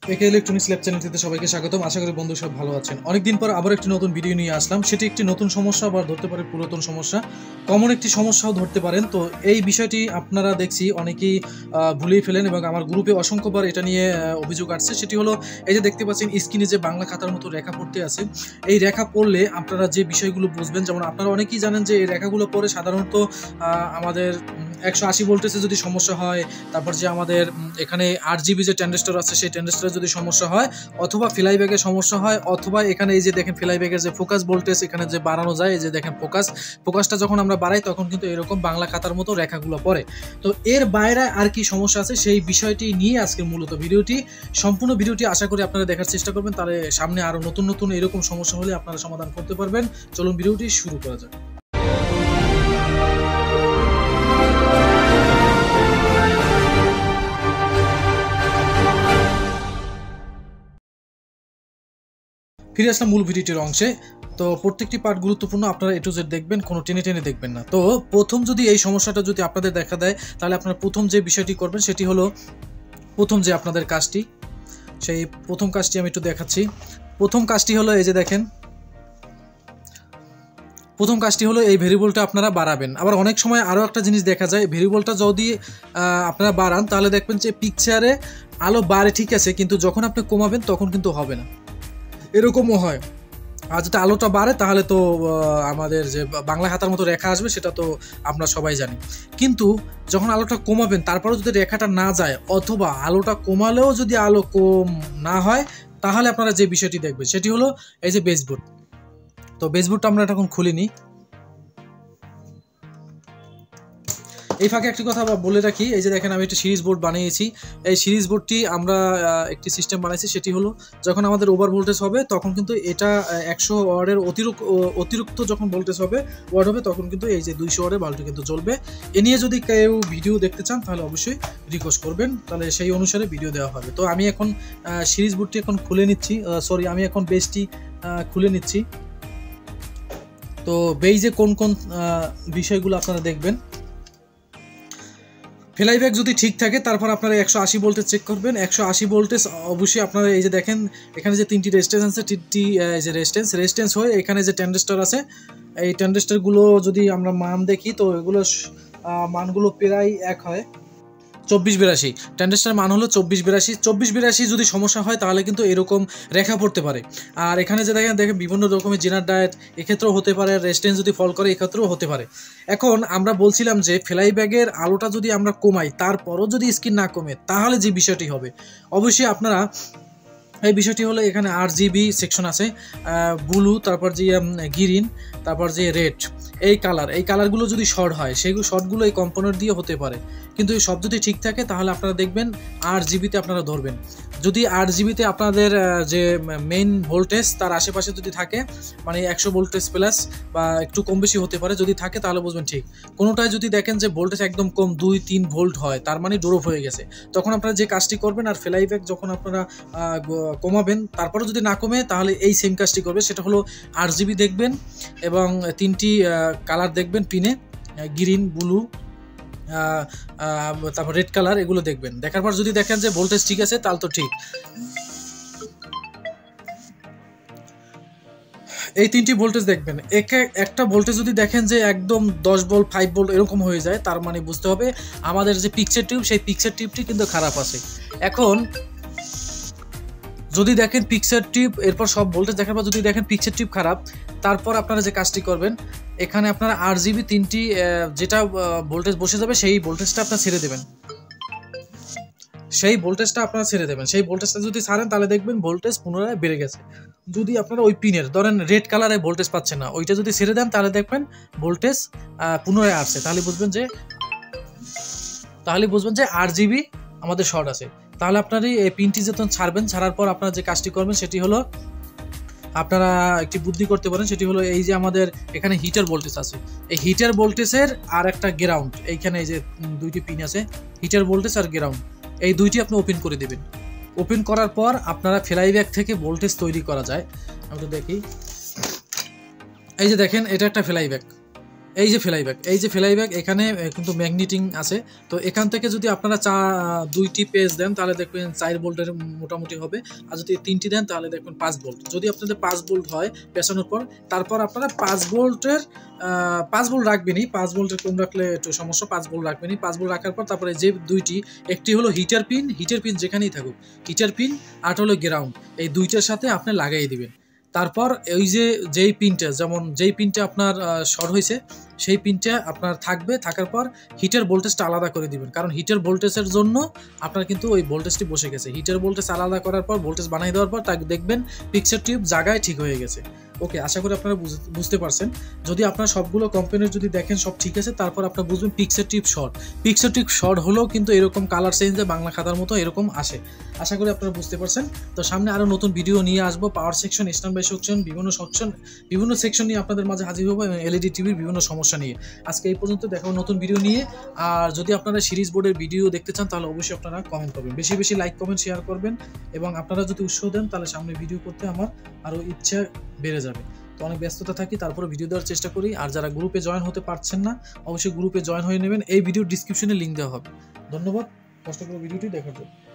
একে electronics lab চ্যানেলটিতে সবাইকে স্বাগতম। আশা করি বন্ধু সব ভালো আছেন। অনেকদিন পর আবার একটি নতুন ভিডিও নিয়ে আসলাম। সেটি একটি নতুন সমস্যা বা ধরতে পারে পুরাতন সমস্যা, কমন একটি সমস্যাও ধরতে পারেন। তো এই বিষয়টি আপনারা দেখছি অনেকেই ভুলেই ফেলেন এবং আমার গ্রুপে অসংখ্যবার এটা নিয়ে অভিযোগ আসছে। সেটি হলো এই যে দেখতে পাচ্ছেন স্ক্রিনে যে বাংলা খাতার মতো রেখা পড়তে আছে, এই রেখা পড়লে আপনারা যে বিষয়গুলো বুঝবেন, যেমন আপনারা অনেকেই জানেন যে এই রেখাগুলো পরে সাধারণত আমাদের 180 ভোল্টেজে যদি সমস্যা হয়, তারপর যে আমাদের এখানে 8 জিবি যে ট্রানজিস্টর আছে সেই ট্রানজিস্টরে যদি সমস্যা হয়, অথবা ফ্লাই ব্যাগের সমস্যা হয়, অথবা এখানে এই যে দেখেন ফ্লাই ব্যাগের যে ফোকাস ভোল্টেজ এখানে যে বাড়ানো যায়, এই যে দেখেন ফোকাসটা যখন আমরা বাড়াই তখন কিন্তু এরকম বাংলা খাতার মতো রেখাগুলো পড়ে। তো এর বাইরে আর কি সমস্যা আছে সেই বিষয়টি নিয়ে আজকে মূলত ভিডিওটি, সম্পূর্ণ ভিডিওটি আশা করি আপনারা দেখার চেষ্টা করবেন, তাহলে সামনে আরও নতুন নতুন এরকম সমস্যা হলে আপনারা সমাধান করতে পারবেন। চলুন ভিডিওটি শুরু করা যাক। ফিরে আসলাম মূল ভিডিওটির অংশে। তো প্রত্যেকটি পার্ট গুরুত্বপূর্ণ, আপনারা এ টু জেড দেখবেন, কোনো টেনে টেনে দেখবেন না। তো প্রথম যদি এই সমস্যাটা যদি আপনাদের দেখা দেয়, তাহলে আপনারা প্রথম যে বিষয়টি করবেন সেটি হলো, প্রথম যে আপনাদের কাজটি, সেই প্রথম কাজটি আমি একটু দেখাচ্ছি। প্রথম কাজটি হলো এই যে দেখেন, প্রথম কাজটি হলো এই ভেরিয়েবলটা আপনারা বাড়াবেন। আবার অনেক সময় আরও একটা জিনিস দেখা যায়, ভেরিয়েবলটা যদি আপনারা বাড়ান তাহলে দেখবেন যে পিকচারে আলো বাড়ে ঠিক আছে, কিন্তু যখন আপনি কমাবেন তখন কিন্তু হবে না, এরকমও হয়। আর যেটা আলোটা বাড়ে তাহলে তো আমাদের যে বাংলা খাতার মতো রেখা আসবে সেটা তো আমরা সবাই জানি, কিন্তু যখন আলোটা কমাবেন তারপরেও যদি রেখাটা না যায়, অথবা আলোটা কমালেও যদি আলো কম না হয়, তাহলে আপনারা যে বিষয়টি দেখবেন সেটি হলো এই যে বেসবোর্ড। তো বেসবোর্ডটা আমরা এখন খুলিনি। এই ফাঁকে একটি কথা বলে রাখি, এই যে দেখেন আমি একটা সিরিজ বোর্ড বানিয়েছি। এই সিরিজ বোর্ডটি আমরা একটি সিস্টেম বানাইছি, সেটি হলো যখন আমাদের ওভার ভোল্টেজ হবে তখন কিন্তু এটা 100 ওয়াটের অতিরিক্ত যখন ভোল্টেজ হবে ওয়াট হবে তখন কিন্তু এই যে 200 ওয়াটের বাল্বটি কিন্তু জ্বলবে। এ নিয়ে যদি কেউ ভিডিও দেখতে চান তাহলে অবশ্যই রিকোয়েস্ট করবেন, তাহলে সেই অনুসারে ভিডিও দেওয়া হবে। তো আমি এখন সিরিজ বোর্ডটি এখন খুলে নিচ্ছি, আমি এখন বেসটি খুলে নিচ্ছি। তো বেইজে কোন কোন বিষয়গুলো আপনারা দেখবেন, ফ্লাই ব্যাগ যদি ঠিক থাকে তারপর আপনারা 180 ভোল্টেজ চেক করবেন। 180 ভোল্টেজ অবশ্যই আপনারা এই যে দেখেন এখানে যে 3টি রেজিস্ট্যান্স আছে, 3টি যে রেজিস্ট্যান্স হয়ে এখানে যে ট্রানজিস্টর আছে, এই ট্রানজিস্টরগুলো যদি আমরা মান দেখি তো এগুলো মানগুলো প্রায় এক হয় 2482। ট্রানজিস্টর মান হলো 2482 যদি সমস্যা হয় তাহলে কিন্তু এরকম রেখা পড়তে পারে। আর এখানে যে দেখেন বিভিন্ন রকমের জেনার ডায়েট এক্ষেত্রেও হতে পারে, রেজিস্ট্যান্স যদি ফল করে এক্ষেত্রেও হতে পারে। এখন আমরা বলছিলাম যে ফ্লাই ব্যাগের আলোটা যদি আমরা কমাই তারপরও যদি স্ক্রিন না কমে তাহলে যে বিষয়টি হবে, অবশ্যই আপনারা এই বিষয়টি হলো এখানে 8 জিবি সেকশন আছে, ব্লু, তারপর যে গ্রিন, তারপর যে রেড, এই কালারগুলো যদি শর্ট হয় সেইগুলো শর্টগুলো এই কম্পোনেন্ট দিয়ে হতে পারে, কিন্তু এই সব যদি ঠিক থাকে তাহলে আপনারা দেখবেন 8 জিবিতে আপনারা ধরবেন। যদি 8 জিবিতে আপনাদের যে মেইন ভোল্টেজ তার আশেপাশে যদি থাকে, মানে 100 ভোল্টেজ প্লাস বা একটু কম বেশি হতে পারে, যদি থাকে তাহলে বুঝবেন ঠিক। কোনোটায় যদি দেখেন যে ভোল্টেজ একদম কম 2-3 ভোল্ট হয়, তার মানে ড্রপ হয়ে গেছে, তখন আপনারা যে কাজটি করবেন, আর ফ্লাই ব্যাগ যখন আপনারা কমাবেন তারপরে যদি না কমে তাহলে এই সেম কাজটি করবে, সেটা হলো 8 জিবি দেখবেন এবং 3টি কালার দেখবেন পিনে, গ্রিন, ব্লু, তারপর রেড কালার, এগুলো দেখবেন। দেখার পর যদি দেখেন যে ভোল্টেজ ঠিক আছে তাহলে তো ঠিক। এই 3টি ভোল্টেজ দেখবেন, একটা ভোল্টেজ যদি দেখেন যে একদম 10 ভোল্ট 5 ভোল্ট এরকম হয়ে যায়, তার মানে বুঝতে হবে আমাদের যে পিকচার টিউব সেই পিকচার টিউবটি কিন্তু খারাপ আছে। এখন যদি দেখেন পিকচার টিউব, এরপর সব ভোল্টেজ দেখার পর যদি দেখেন পিকচার টিউব খারাপ, তারপর আপনারা যে কাজটি করবেন, এখানে আপনারা 8 জিবি 3টি যেটা ভোল্টেজ বসে যাবে সেই ভোল্টেজটা আপনারা ছেড়ে দেবেন, সেই ভোল্টেজটা যদি ছাড়েন তাহলে দেখবেন ভোল্টেজ পুনরায় বেড়ে গেছে। যদি আপনারা ওই পিনের ধরেন রেড কালারে ভোল্টেজ পাচ্ছেন না, ওইটা যদি ছেড়ে দেন তাহলে দেখবেন ভোল্টেজ পুনরায় আসছে, তাহলে বুঝবেন যে 8 জিবি আমাদের শর্ট আছে। তাহলে আপনারা এই পিনটি যখন ছাড়ার পর আপনারা যে কাজটি করবেন সেটি হলো, আপনারা একটি বুদ্ধি করতে পারেন, সেটি হলো এই যে আমাদের এখানে হিটার ভোল্টেজ আছে, এই হিটার ভোল্টেজের আর একটা গ্রাউন্ড, এইখানে এই যে 2টি পিন আছে, হিটার ভোল্টেজ আর গ্রাউন্ড, এই 2টি আপনি ওপেন করে দেবেন। ওপেন করার পর আপনারা ফ্লাই ব্যাগ থেকে ভোল্টেজ তৈরি করা যায়, আমি তো দেখি, এই যে দেখেন এটা একটা ফ্লাই ব্যাগ, এই যে ফ্লাইব্যাক এখানে কিন্তু ম্যাগনেটিং আছে। তো এখান থেকে যদি আপনারা 2টি পেজ দেন তাহলে দেখবেন 4 ভোল্টের মোটামুটি হবে, আর যদি 3টি দেন তাহলে দেখবেন 5 ভোল্ট। যদি আপনাদের 5 ভোল্ট হয় পেছানোর পর, তারপর আপনারা 5 ভোল্টের 5 ভোল্ট রাখবেনই, 5 ভোল্টের কম রাখলে একটু সমস্যা, 5 ভোল্ট রাখবেনই। 5 ভোল্ট রাখার পর তারপরে যে 2টি, একটি হলো হিটার পিন যেখানেই থাকুক, হিটার পিন আর হলো গ্রাউন্ড, এই 2টার সাথে আপনি লাগাই দিবেন। তারপর ওই যেই পিনটা, যেমন যেই পিনটা আপনার শর্ট হয়েছে সেই পিনটা আপনার থাকবে, থাকার পর হিটার ভোল্টেজটা আলাদা করে দিবেন, কারণ হিটার ভোল্টেজের জন্য আপনার কিন্তু ওই ভোল্টেজটি বসে গেছে। হিটার ভোল্টেজ আলাদা করার পর, ভোল্টেজ বানিয়ে দেওয়ার পর তাকে দেখবেন পিকচার টিউব জায়গায় ঠিক হয়ে গেছে। ওকে, আশা করি আপনারা বুঝতে পারছেন। যদি আপনারা সবগুলো কোম্পানির যদি দেখেন সব ঠিক আছে, তারপর আপনারা বুঝবেন পিকচার টিউব শর্ট হলেও কিন্তু এরকম কালার চেঞ্জে বাংলা খাতার মতো এরকম আসে। আশা করি আপনারা বুঝতে পারছেন। তো সামনে আরও নতুন ভিডিও নিয়ে আসবো, power section, stand by section, বিভিন্ন সেকশন নিয়ে আপনাদের মাঝে হাজির হবো, এবং এলইডি টিভির বিভিন্ন সমস্যা নিয়ে। আজকে এই পর্যন্ত, দেখাবো নতুন ভিডিও নিয়ে। আর যদি আপনারা সিরিজ বোর্ডের ভিডিও দেখতে চান তাহলে অবশ্যই আপনারা কমেন্ট করবেন, বেশি বেশি লাইক কমেন্ট শেয়ার করবেন, এবং আপনারা যদি উৎসাহ দেন তাহলে সামনে ভিডিও করতে আমার আরও ইচ্ছা বেড়ে যাবে। তো অনেক ব্যস্ততা থাকি, তারপরে ভিডিও দেওয়ার চেষ্টা করি। আর যারা গ্রুপে জয়েন হতে পারছেন না, অবশ্যই গ্রুপে জয়েন হয়ে নেবেন, এই ভিডিওর ডিসক্রিপশনে লিঙ্ক দেওয়া হবে। ধন্যবাদ কষ্ট করে ভিডিওটি দেখার জন্য।